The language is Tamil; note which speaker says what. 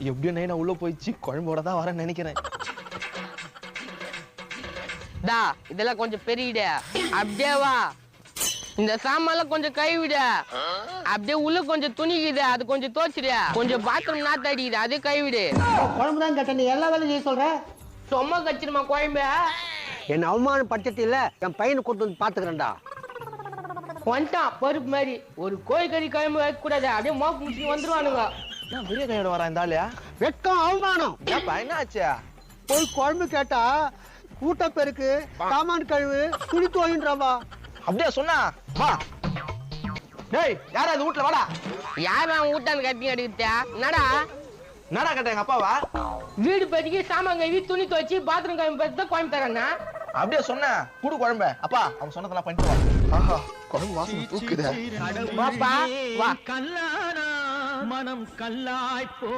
Speaker 1: எப்படியும் நைனா உள்ள போயிடுச்சு, குழம்போட தான் வரேன்னு நினைக்கிறேன்.
Speaker 2: இதெல்லாம் கொஞ்சம் பெரியடா, அப்படியே வா. இந்த சாமான்லாம் கொஞ்சம் கைவிட, அப்படியே உள்ள கொஞ்சம் துணிக்குது, அது கொஞ்சம் தோச்சிடு. கொஞ்சம் பாத்ரூம் நாத்த அடிக்குது, அதே கைவிடு.
Speaker 3: குழம்பு தான் கேட்ட, நீ எல்லா வேலையும் செய்ய சொல்ற.
Speaker 2: சும்மா கச்சிருமா குழம்பு.
Speaker 3: என்ன அவமானம் பட்சத்து இல்ல, என் பையனை கொண்டு வந்து பாத்துக்கிறேன்டா.
Speaker 2: வந்துட்டான் பருப்பு மாதிரி. ஒரு கோழிக்கறி குழம்பு வைக்க கூடாது, அப்படியே மோப்பு முடிச்சு வந்துருவானுங்க.
Speaker 1: பெரிய கையோட வரேன் இந்த ஆளியா.
Speaker 3: வெட்கம் அவமானம்.
Speaker 1: ஏப்பா என்ன ஆச்சு?
Speaker 3: போய் குழம்பு கேட்டா கூட்ட பெருக்கு, சாமான் கழுவு, துணி துவைன்றாவா.
Speaker 1: அப்படியே சொன்னா வா. டேய் யாரா இது வீட்டுல வாடா.
Speaker 2: யார் அவன் ஊட்டான்னு கத்தி அடிக்கிட்டா? என்னடா
Speaker 1: என்னடா கேட்ட எங்க அப்பாவா?
Speaker 2: வீடு பத்திக்கு சாமான் கழுவி துணி துவச்சி பாத்ரூம் கழுவி பத்தி தான் குழம்பு தரேன்னா.
Speaker 1: அப்படியே சொன்ன குடு குழம்பு. அப்பா அவன் சொன்னதெல்லாம் பண்ணிட்டு வா. ஆஹா குழம்பு வாசனை தூக்குதே.
Speaker 2: வாப்பா வா.
Speaker 4: கல்லானா மனம் கல்லாய் போ.